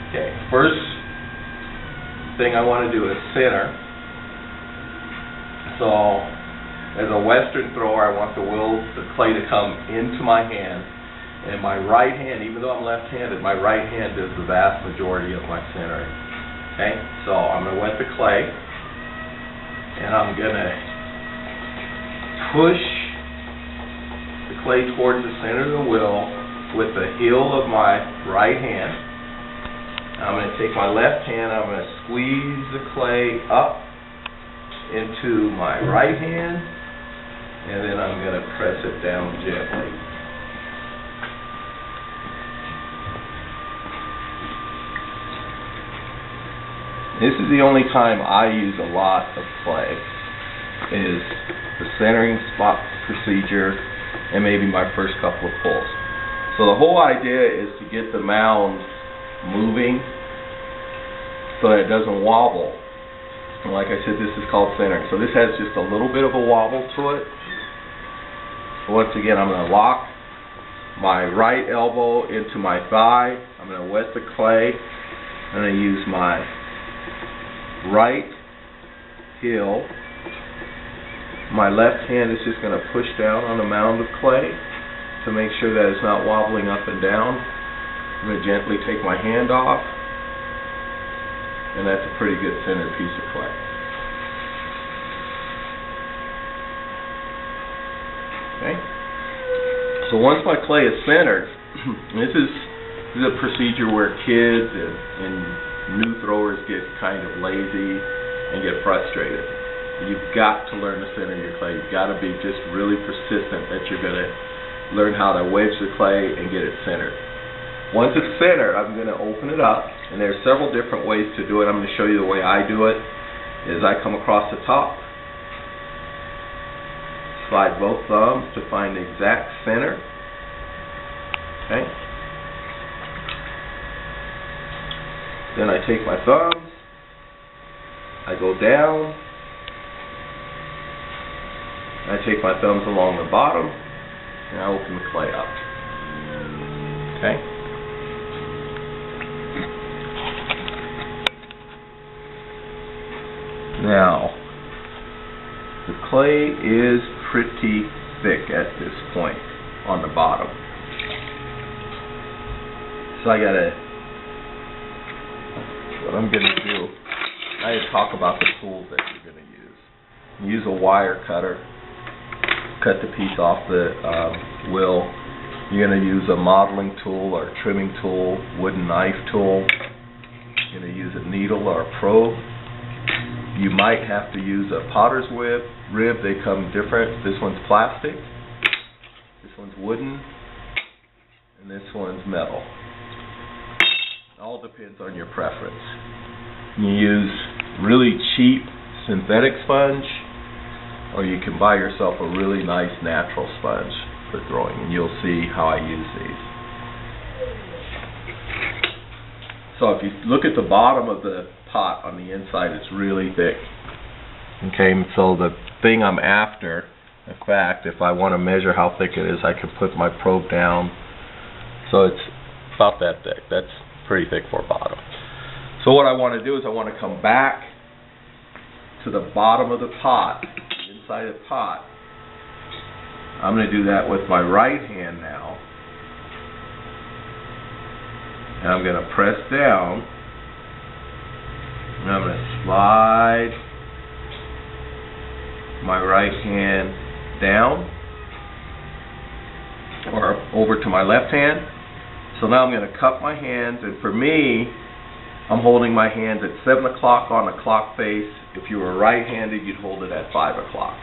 Okay, first thing I want to do is center. So, as a Western thrower, I want the clay to come into my hand. And my right hand, even though I'm left-handed, my right hand does the vast majority of my centering. Okay, so I'm going to wet the clay, and I'm going to push the clay towards the center of the wheel with the heel of my right hand. I'm going to take my left hand, I'm going to squeeze the clay up into my right hand, and then I'm going to press it down gently. This is the only time I use a lot of clay, is the centering spot procedure and maybe my first couple of pulls. So the whole idea is to get the mound moving so that it doesn't wobble. And like I said, this is called centering. So this has just a little bit of a wobble to it. So once again, I'm going to lock my right elbow into my thigh. I'm going to wet the clay. I'm going to use my right heel. My left hand is just going to push down on a mound of clay to make sure that it's not wobbling up and down. I'm going to gently take my hand off, and that's a pretty good centered piece of clay. Okay. So once my clay is centered, this is a procedure where kids and new throwers get kind of lazy and get frustrated. You've got to learn to center your clay. You've got to be just really persistent that you're going to learn how to wedge the clay and get it centered. Once it's centered, I'm going to open it up, and there's several different ways to do it. I'm going to show you the way I do it. Is I come across the top, slide both thumbs to find the exact center. Okay. Then I take my thumbs, I go down, I take my thumbs along the bottom, and I open the clay up. Okay? Now, the clay is pretty thick at this point on the bottom. So I gotta, what I'm going to do, I need to talk about the tools that you're going to use. Use a wire cutter, cut the piece off the wheel. You're going to use a modeling tool or a trimming tool, wooden knife tool. You're going to use a needle or a probe. You might have to use a potter's rib. They come different. This one's plastic, this one's wooden, and this one's metal. It all depends on your preference. You use really cheap synthetic sponge, or you can buy yourself a really nice natural sponge for throwing, and you'll see how I use these. So if you look at the bottom of the pot on the inside, it's really thick. Okay, so the thing I'm after, in fact, if I want to measure how thick it is, I can put my probe down. So it's about that thick. That's pretty thick for a bottom. So what I want to do is I want to come back to the bottom of the pot, the inside of the pot. I'm going to do that with my right hand now. And I'm going to press down. And I'm going to slide my right hand down or over to my left hand. So now I'm going to cup my hands, and for me, I'm holding my hands at 7 o'clock on the clock face. If you were right-handed, you'd hold it at 5 o'clock.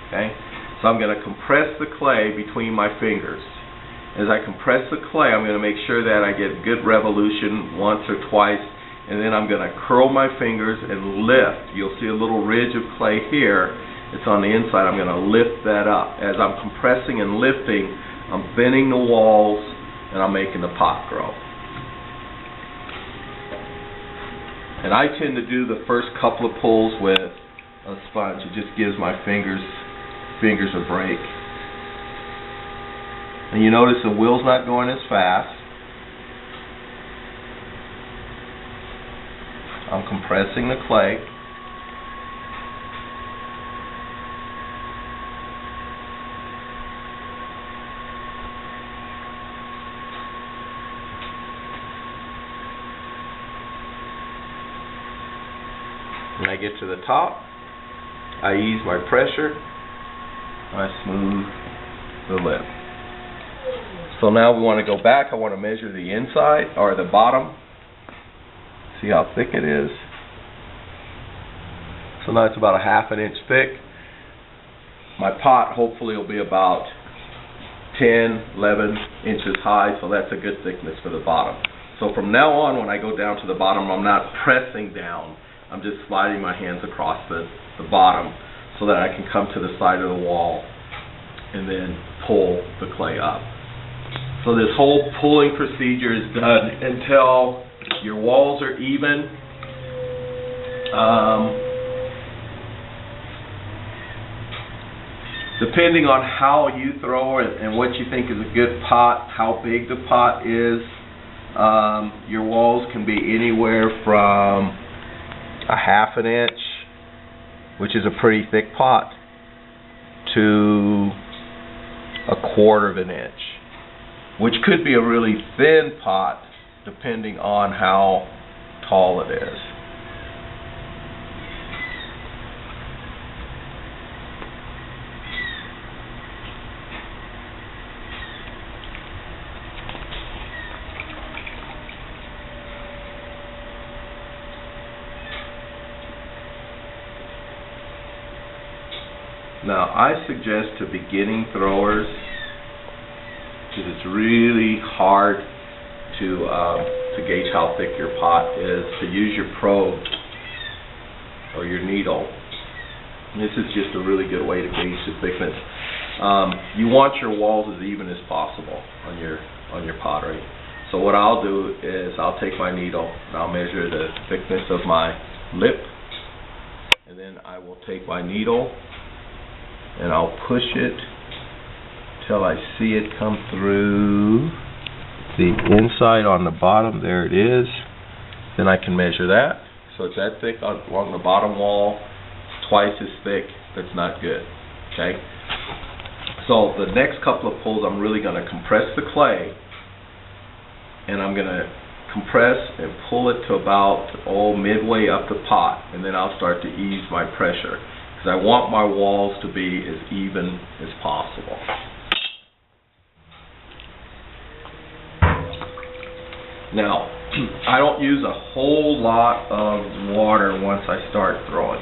Okay? So I'm going to compress the clay between my fingers. As I compress the clay, I'm going to make sure that I get good revolution once or twice, and then I'm going to curl my fingers and lift. You'll see a little ridge of clay here. It's on the inside. I'm going to lift that up. As I'm compressing and lifting, I'm bending the walls, and I'm making the pot grow. And I tend to do the first couple of pulls with a sponge. It just gives my fingers a break. And you notice the wheel's not going as fast. I'm compressing the clay. When I get to the top, I ease my pressure, I smooth the lip. So now we want to go back. I want to measure the inside, or the bottom. See how thick it is? So now it's about a ½ inch thick. My pot hopefully will be about 10, 11 inches high, so that's a good thickness for the bottom. So from now on, when I go down to the bottom, I'm not pressing down. I'm just sliding my hands across the bottom so that I can come to the side of the wall and then pull the clay up. So this whole pulling procedure is done until your walls are even. Depending on how you throw it and what you think is a good pot, how big the pot is, your walls can be anywhere from a ½ inch, which is a pretty thick pot, to a ¼ inch, which could be a really thin pot depending on how tall it is. Now, I suggest to beginning throwers, because it's really hard to gauge how thick your pot is, to use your probe or your needle. And this is just a really good way to gauge the thickness. You want your walls as even as possible on your pottery. So what I'll do is I'll take my needle and I'll measure the thickness of my lip, and then I will take my needle and I'll push it till I see it come through the inside on the bottom. There it is. Then I can measure that. So it's that thick along the bottom wall, twice as thick. That's not good. Okay. So the next couple of pulls, I'm really going to compress the clay, and I'm going to compress and pull it to about midway up the pot, and then I'll start to ease my pressure, because I want my walls to be as even as possible. Now, I don't use a whole lot of water once I start throwing.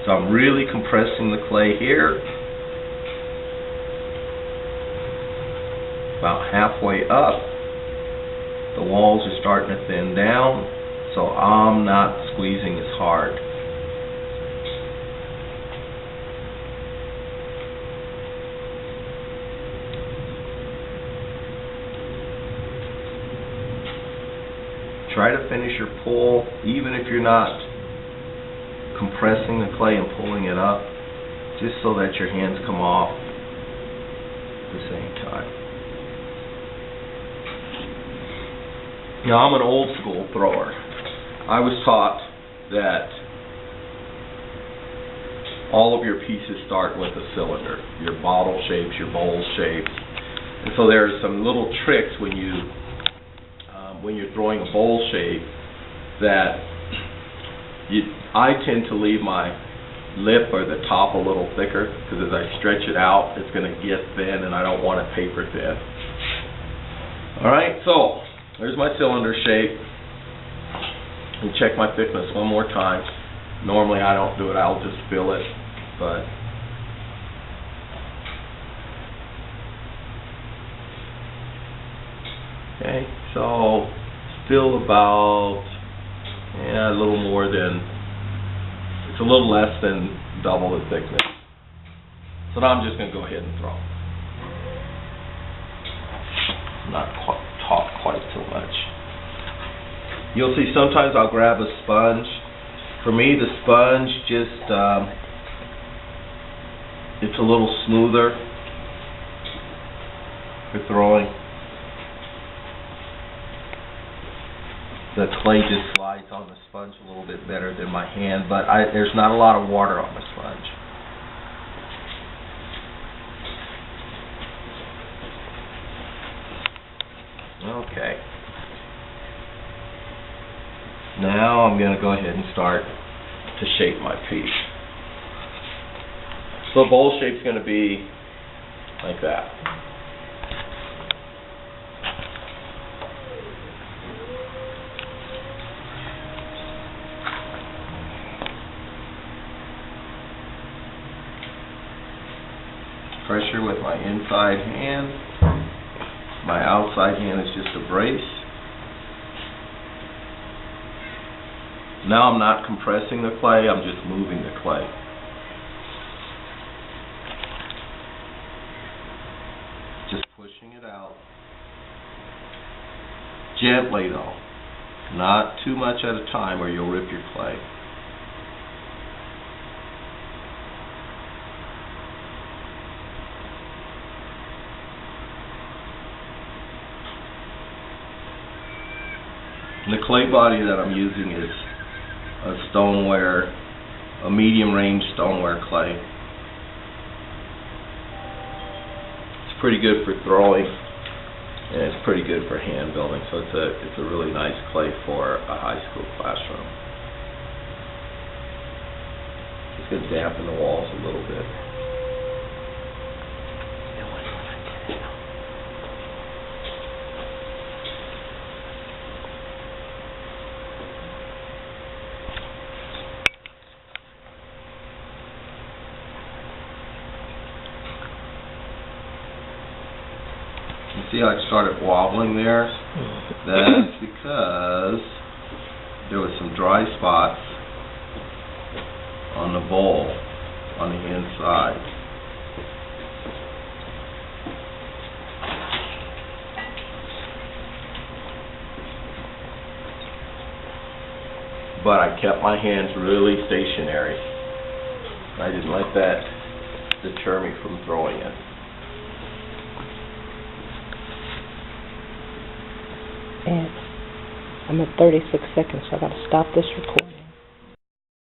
So I'm really compressing the clay here. About halfway up, the walls are starting to thin down, so I'm not squeezing as hard. Try to finish your pull, even if you're not compressing the clay and pulling it up, just so that your hands come off at the same time. Now, I'm an old school thrower. I was taught that all of your pieces start with a cylinder, your bottle shapes, your bowl shapes. And so there are some little tricks when you're throwing a bowl shape that I tend to leave my lip or the top a little thicker, because as I stretch it out, it's going to get thin, and I don't want it paper thin. Alright, so there's my cylinder shape. And check my thickness one more time. Normally I don't do it, I'll just fill it, but okay, so still about a little more than, it's a little less than double the thickness. So now I'm just going to go ahead and throw. Not talk quite so much. You'll see sometimes I'll grab a sponge. For me, the sponge just, it's a little smoother for throwing. The clay just slides on the sponge a little bit better than my hand, but there's not a lot of water on the sponge. Okay. Now I'm going to go ahead and start to shape my piece. So the bowl shape's going to be like that. Pressure with my inside hand. My outside hand is just a brace. Now I'm not compressing the clay, I'm just moving the clay. Just pushing it out. Gently though. Not too much at a time or you'll rip your clay. The clay body that I'm using is a stoneware, a medium range stoneware clay. It's pretty good for throwing and it's pretty good for hand building, so it's a really nice clay for a high school classroom. It's going to dampen the walls a little bit. You see how it started wobbling there? That's because there was some dry spots on the bowl on the inside. But I kept my hands really stationary. I didn't let that deter me from throwing it. And I'm at 36 seconds, so I got to stop this recording.